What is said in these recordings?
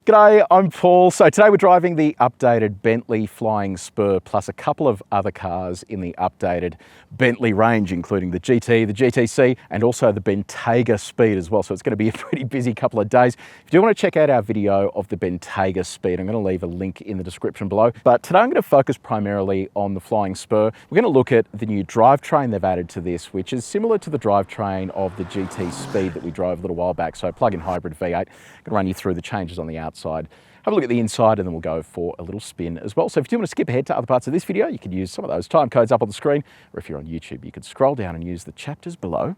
G'day, I'm Paul. So today we're driving the updated Bentley Flying Spur plus a couple of other cars in the updated Bentley range, including the GT, the GTC, and also the Bentayga Speed as well. So it's going to be a pretty busy couple of days. If you do want to check out our video of the Bentayga Speed, I'm going to leave a link in the description below. But today I'm going to focus primarily on the Flying Spur. We're going to look at the new drivetrain they've added to this, which is similar to the drivetrain of the GT Speed that we drove a little while back. So plug-in hybrid V8. I'm going to run you through the changes on the outside. Have a look at the inside and then we'll go for a little spin as well. So if you do want to skip ahead to other parts of this video, you can use some of those time codes up on the screen, or if you're on YouTube, you could scroll down and use the chapters below.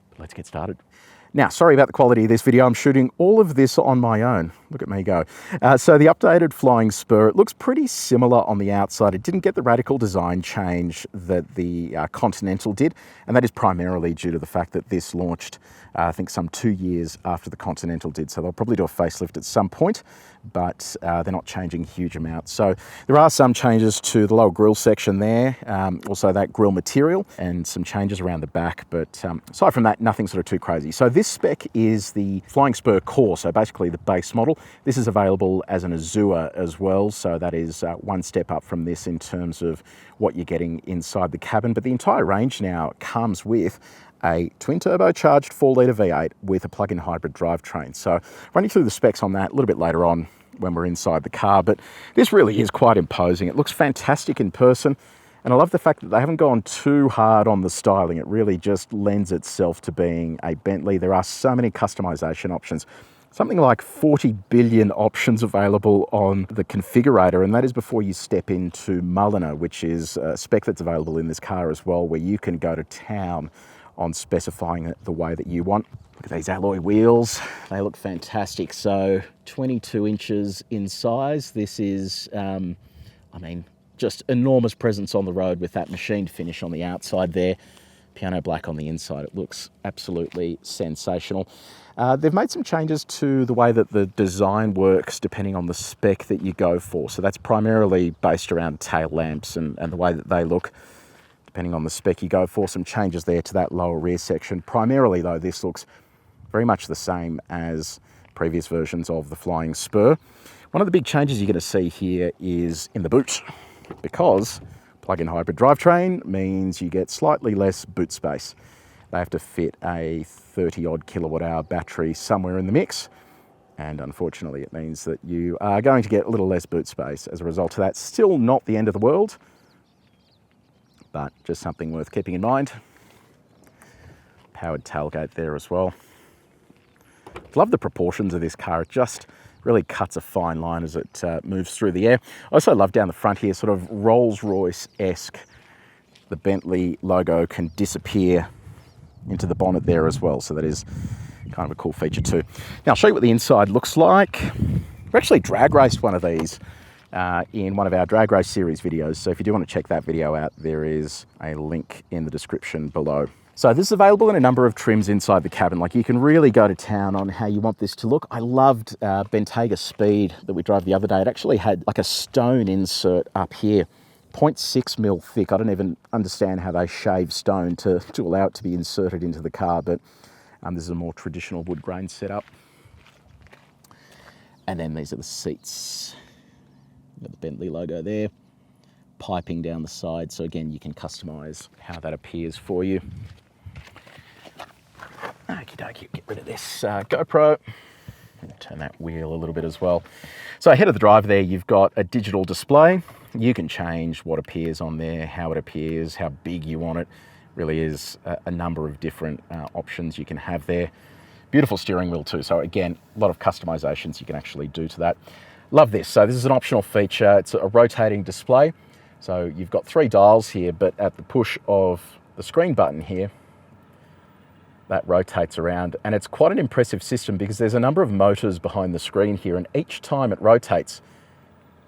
But let's get started. Now, sorry about the quality of this video. I'm shooting all of this on my own. Look at me go. So the updated Flying Spur, it looks pretty similar on the outside. It didn't get the radical design change that the Continental did, and that is primarily due to the fact that this launched, I think, some 2 years after the Continental did. So they'll probably do a facelift at some point, but they're not changing huge amounts. So there are some changes to the lower grille section there, also that grille material, and some changes around the back. But aside from that, nothing sort of too crazy. So this spec is the Flying Spur Core, so basically the base model. This is available as an Azure as well, so that is one step up from this in terms of what you're getting inside the cabin. But the entire range now comes with a twin turbocharged 4-litre V8 with a plug-in hybrid drivetrain. So running through the specs on that a little bit later on when we're inside the car, but this really is quite imposing. It looks fantastic in person, and I love the fact that they haven't gone too hard on the styling. It really just lends itself to being a Bentley. There are so many customization options. Something like 40 billion options available on the configurator, and that is before you step into Mulliner, which is a spec that's available in this car as well, where you can go to town on specifying it the way that you want. Look at these alloy wheels. They look fantastic. So 22 inches in size. This is, just enormous presence on the road with that machined finish on the outside there. Piano black on the inside. It looks absolutely sensational. They've made some changes to the way that the design works depending on the spec that you go for. So that's primarily based around tail lamps and the way that they look. Depending on the spec you go for, some changes there to that lower rear section. Primarily though, this looks very much the same as previous versions of the Flying Spur. One of the big changes you're going to see here is in the boot, because plug-in hybrid drivetrain means you get slightly less boot space. They have to fit a 30-odd kilowatt-hour battery somewhere in the mix, and unfortunately it means that you are going to get a little less boot space as a result of that. Still not the end of the world, but just something worth keeping in mind. Powered tailgate there as well. Love the proportions of this car. It just really cuts a fine line as it moves through the air. I also love down the front here, sort of Rolls-Royce-esque. The Bentley logo can disappear into the bonnet there as well, so that is kind of a cool feature too. Now I'll show you what the inside looks like. We actually drag raced one of these in one of our drag race series videos, so if you do want to check that video out, there is a link in the description below. So this is available in a number of trims inside the cabin. Like, you can really go to town on how you want this to look. I loved Bentayga Speed that we drove the other day. It actually had like a stone insert up here, 0.6 mil thick. I don't even understand how they shave stone to allow it to be inserted into the car, but this is a more traditional wood grain setup. And then these are the seats. Got the Bentley logo there, piping down the side. So again, you can customize how that appears for you. Okie dokie, get rid of this GoPro. Turn that wheel a little bit as well. So ahead of the drive there, you've got a digital display. You can change what appears on there, how it appears, how big you want it. Really is a number of different options you can have there. Beautiful steering wheel too. So again, a lot of customizations you can actually do to that. Love this. So this is an optional feature. It's a rotating display. So you've got 3 dials here, but at the push of the screen button here, that rotates around, and it's quite an impressive system because there's a number of motors behind the screen here, and each time it rotates,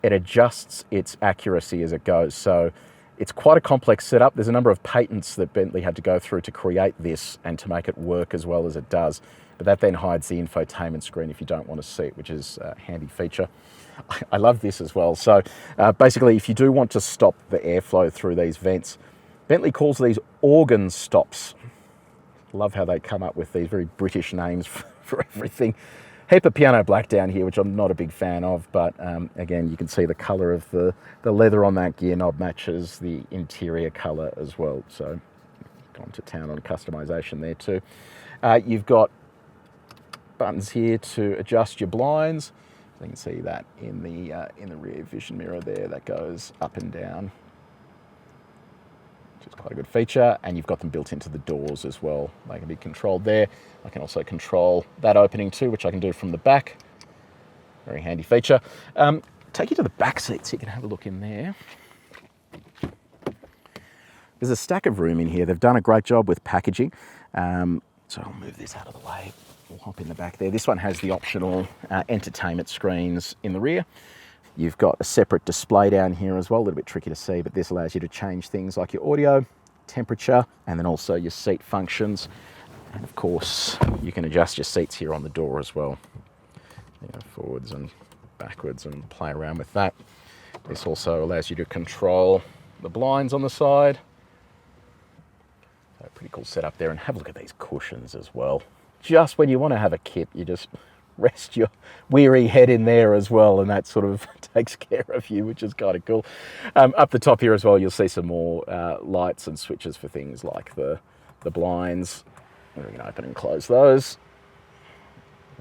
it adjusts its accuracy as it goes. So it's quite a complex setup. There's a number of patents that Bentley had to go through to create this and to make it work as well as it does. But that then hides the infotainment screen if you don't want to see it, which is a handy feature. I love this as well. So basically, if you do want to stop the airflow through these vents, Bentley calls these organ stops. Love how they come up with these very British names for everything. heap of piano black down here, which I'm not a big fan of, but again, you can see the color of the leather on that gear knob matches the interior color as well. So gone to town on customization there too. You've got buttons here to adjust your blinds. So you can see that in the rear vision mirror there, that goes up and down, which is quite a good feature. And you've got them built into the doors as well. They can be controlled there. I can also control that opening too, which I can do from the back. Very handy feature. Take you to the back seat so you can have a look in there. There's a stack of room in here. They've done a great job with packaging. So I'll move this out of the way. We'll hop in the back there. This one has the optional entertainment screens in the rear. You've got a separate display down here as well, a little bit tricky to see, but this allows you to change things like your audio, temperature, and then also your seat functions. And of course, you can adjust your seats here on the door as well. You know, forwards and backwards, and play around with that. This also allows you to control the blinds on the side. So pretty cool setup there, and have a look at these cushions as well. Just when you want to have a kip, you just rest your weary head in there as well, and that sort of takes care of you, which is kind of cool. Up the top here as well, you'll see some more lights and switches for things like the blinds. We can open and close those.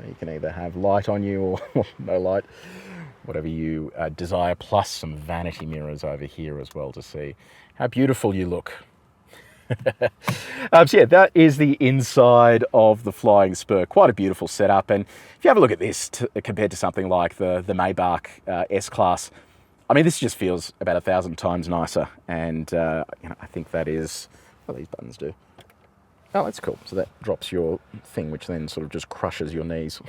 You can either have light on you or no light, whatever you desire, plus some vanity mirrors over here as well to see how beautiful you look. So yeah, that is the inside of the Flying Spur. Quite a beautiful setup, and if you have a look at this compared to something like the Maybach S-Class, I mean, this just feels about 1,000 times nicer, and you know, I think that is what these buttons do. Oh, that's cool. So that drops your thing, which then sort of just crushes your knees.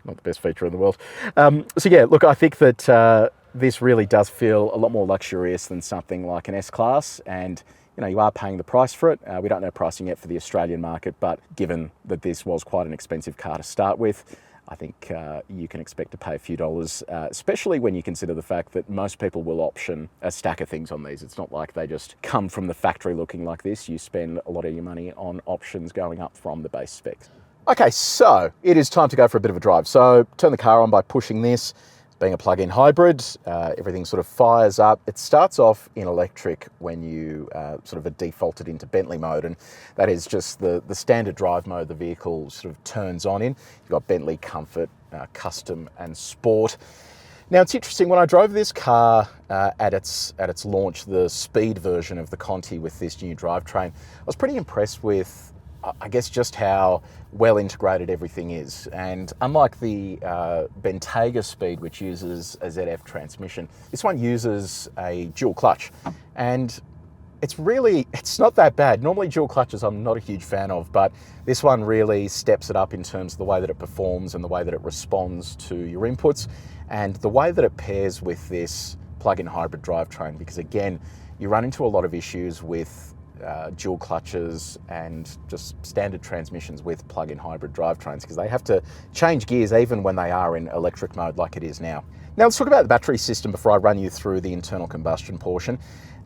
Not the best feature in the world. So yeah, look, I think that this really does feel a lot more luxurious than something like an S-Class, and you know, you are paying the price for it. We don't know pricing yet for the Australian market, but given that this was quite an expensive car to start with, I think you can expect to pay a few dollars, especially when you consider the fact that most people will option a stack of things on these. It's not like they just come from the factory looking like this. You spend a lot of your money on options going up from the base specs. Okay, so it is time to go for a bit of a drive. So turn the car on by pushing this. Being a plug-in hybrid, everything sort of fires up. It starts off in electric when you sort of are defaulted into Bentley mode, and that is just the standard drive mode the vehicle sort of turns on in. You've got Bentley Comfort, Custom and Sport. Now it's interesting, when I drove this car at its launch, the Speed version of the Conti with this new drivetrain, I was pretty impressed with, I guess, just how well integrated everything is. And unlike the Bentayga Speed, which uses a ZF transmission, this one uses a dual clutch. And it's not that bad. Normally dual clutches I'm not a huge fan of, but this one really steps it up in terms of the way that it performs and the way that it responds to your inputs, and the way that it pairs with this plug-in hybrid drivetrain, because again, you run into a lot of issues with dual clutches and just standard transmissions with plug-in hybrid drivetrains, because they have to change gears even when they are in electric mode like it is now. Now let's talk about the battery system before I run you through the internal combustion portion.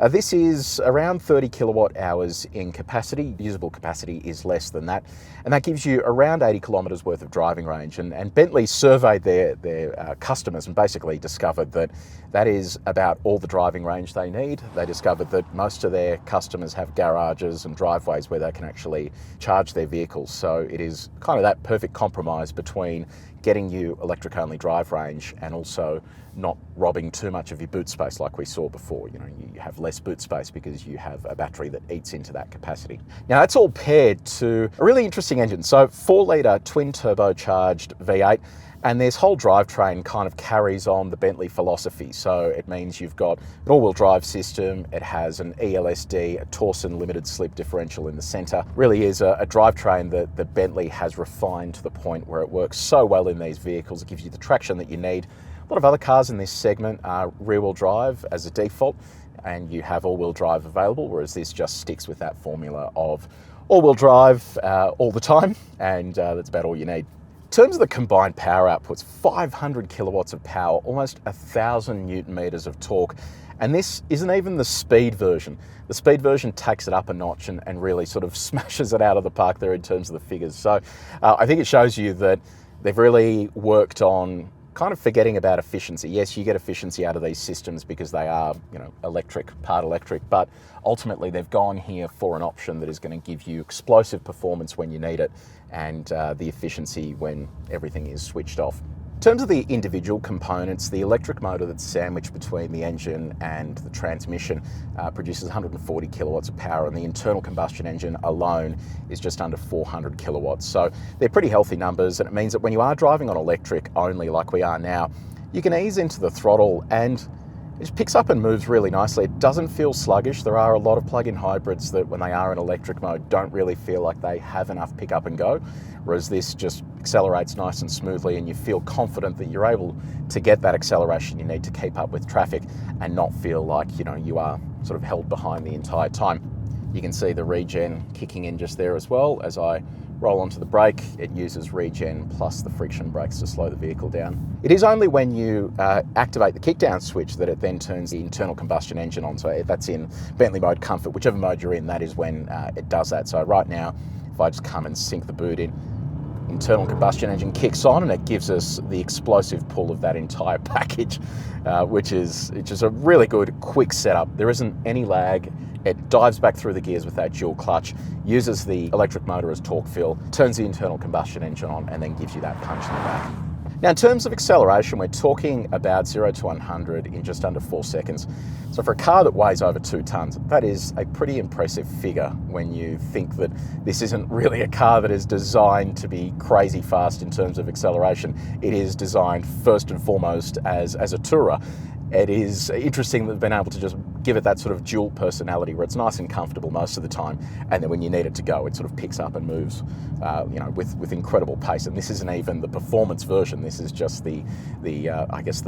This is around 30 kilowatt hours in capacity. Usable capacity is less than that, and that gives you around 80 kilometers worth of driving range. And Bentley surveyed their customers and basically discovered that that is about all the driving range they need. They discovered that most of their customers have garages and driveways where they can actually charge their vehicles. So it is kind of that perfect compromise between getting you electric only drive range and also not robbing too much of your boot space like we saw before. You know, you have less boot space because you have a battery that eats into that capacity. Now that's all paired to a really interesting engine. So 4-litre twin turbocharged V8, and this whole drivetrain kind of carries on the Bentley philosophy. So it means you've got an all-wheel drive system, it has an ELSD, a Torsen limited slip differential in the center. Really is a drivetrain that Bentley has refined to the point where it works so well in these vehicles. It gives you the traction that you need. A lot of other cars in this segment are rear-wheel drive as a default, and you have all-wheel drive available, whereas this just sticks with that formula of all-wheel drive all the time, and that's about all you need. In terms of the combined power outputs, 500 kilowatts of power, almost 1,000 Newton meters of torque, and this isn't even the Speed version. The Speed version takes it up a notch and really sort of smashes it out of the park there in terms of the figures. So I think it shows you that They've really worked on kind of forgetting about efficiency. Yes, you get efficiency out of these systems because they are, part electric, but ultimately they've gone here for an option that is going to give you explosive performance when you need it and the efficiency when everything is switched off. In terms of the individual components, the electric motor that's sandwiched between the engine and the transmission produces 140 kilowatts of power, and the internal combustion engine alone is just under 400 kilowatts. So they're pretty healthy numbers, and it means that when you are driving on electric only like we are now, you can ease into the throttle and it just picks up and moves really nicely. It doesn't feel sluggish. There are a lot of plug-in hybrids that when they are in electric mode don't really feel like they have enough pick up and go, whereas this just accelerates nice and smoothly and you feel confident that you're able to get that acceleration you need to keep up with traffic and not feel like you are sort of held behind the entire time. You can see the regen kicking in just there as well. As I roll onto the brake, it uses regen plus the friction brakes to slow the vehicle down. It is only when you activate the kickdown switch that it then turns the internal combustion engine on. So that's in Bentley mode, comfort, whichever mode you're in, that is when it does that. So right now, if I just come and sink the boot in, internal combustion engine kicks on and it gives us the explosive pull of that entire package, which is a really good quick setup. There isn't any lag. It dives back through the gears with that dual clutch, uses the electric motor as torque fill, turns the internal combustion engine on, and then gives you that punch in the back. Now, in terms of acceleration, we're talking about 0 to 100 in just under 4 seconds. So for a car that weighs over 2 tons, that is a pretty impressive figure when you think that this isn't really a car that is designed to be crazy fast in terms of acceleration. It is designed first and foremost as a tourer. It is interesting that they've been able to just give it that sort of dual personality where it's nice and comfortable most of the time, and then when you need it to go, it sort of picks up and moves, with incredible pace. And this isn't even the performance version. This is just the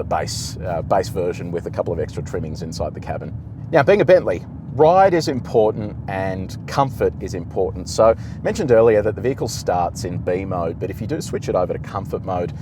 base version with a couple of extra trimmings inside the cabin. Now, being a Bentley, ride is important and comfort is important. So I mentioned earlier that the vehicle starts in B mode, but if you do switch it over to comfort mode,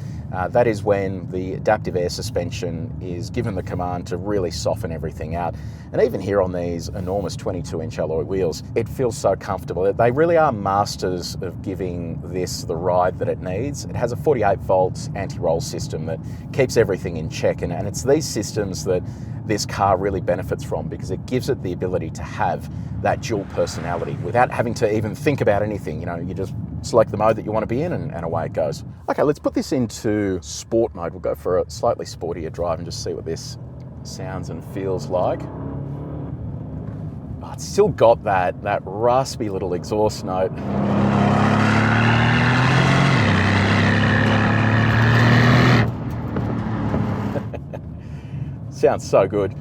that is when the adaptive air suspension is given the command to really soften everything out. And even here on these enormous 22-inch alloy wheels, it feels so comfortable. They really are masters of giving this the ride that it needs. It has a 48-volt anti-roll system that keeps everything in check, and it's these systems that this car really benefits from because it gives it the ability to have that dual personality without having to even think about anything. You just select the mode that you want to be in and away it goes. Okay, let's put this into sport mode. We'll go for a slightly sportier drive and just see what this sounds and feels like. Oh, it's still got that raspy little exhaust note. Sounds so good.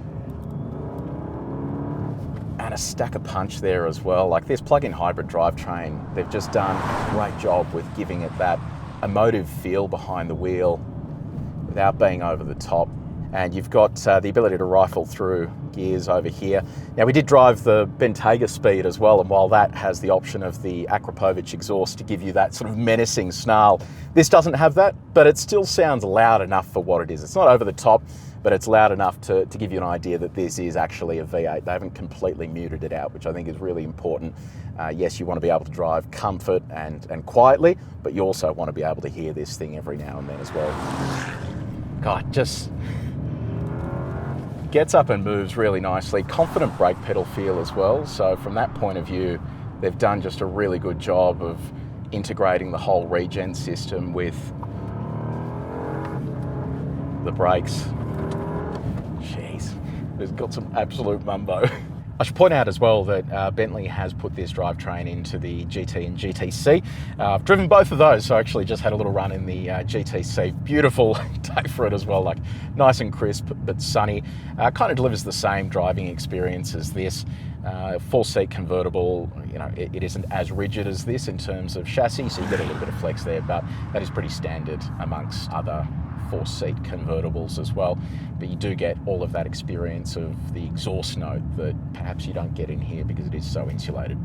And a stack of punch there as well. Like this plug-in hybrid drivetrain, they've just done a great job with giving it that emotive feel behind the wheel without being over the top. And you've got the ability to rifle through gears over here. Now, we did drive the Bentayga Speed as well, and while that has the option of the Akrapovic exhaust to give you that sort of menacing snarl, this doesn't have that, but it still sounds loud enough for what it is. It's not over the top, but it's loud enough to give you an idea that this is actually a V8. They haven't completely muted it out, which I think is really important. Yes, you want to be able to drive comfort and quietly, but you also want to be able to hear this thing every now and then as well. God, just gets up and moves really nicely. Confident brake pedal feel as well. So from that point of view, they've done just a really good job of integrating the whole regen system with the brakes. Jeez, it's got some absolute mumbo. I should point out as well that Bentley has put this drivetrain into the GT and GTC. I've driven both of those, so I actually just had a little run in the GTC. Beautiful day for it as well, like nice and crisp but sunny. Kind of delivers the same driving experience as this. Full seat convertible, it isn't as rigid as this in terms of chassis, so you get a little bit of flex there, but that is pretty standard amongst other 4-seat convertibles as well. But you do get all of that experience of the exhaust note that perhaps you don't get in here because it is so insulated.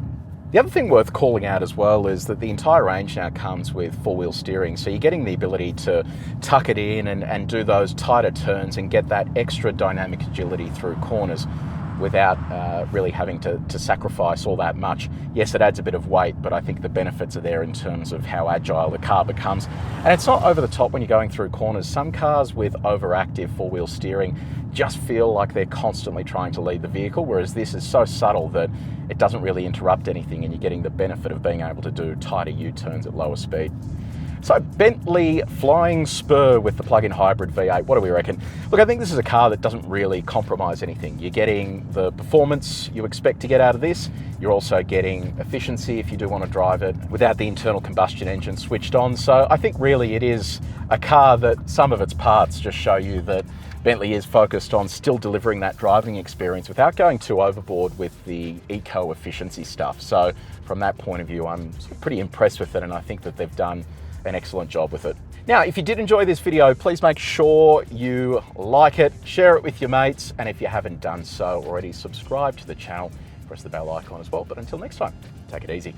The other thing worth calling out as well is that the entire range now comes with 4-wheel steering, so you're getting the ability to tuck it in and do those tighter turns and get that extra dynamic agility through corners. without really having to sacrifice all that much. Yes, it adds a bit of weight, but I think the benefits are there in terms of how agile the car becomes. And it's not over the top when you're going through corners. Some cars with overactive four-wheel steering just feel like they're constantly trying to lead the vehicle, whereas this is so subtle that it doesn't really interrupt anything, and you're getting the benefit of being able to do tighter U-turns at lower speed. So Bentley Flying Spur with the plug-in hybrid V8, what do we reckon? Look, I think this is a car that doesn't really compromise anything. You're getting the performance you expect to get out of this. You're also getting efficiency if you do want to drive it without the internal combustion engine switched on. So I think really it is a car that some of its parts just show you that Bentley is focused on still delivering that driving experience without going too overboard with the eco-efficiency stuff. So from that point of view, I'm pretty impressed with it, and I think that they've done an excellent job with it. Now, if you did enjoy this video, please make sure you like it, share it with your mates, and if you haven't done so already, subscribe to the channel, press the bell icon as well. But until next time, take it easy.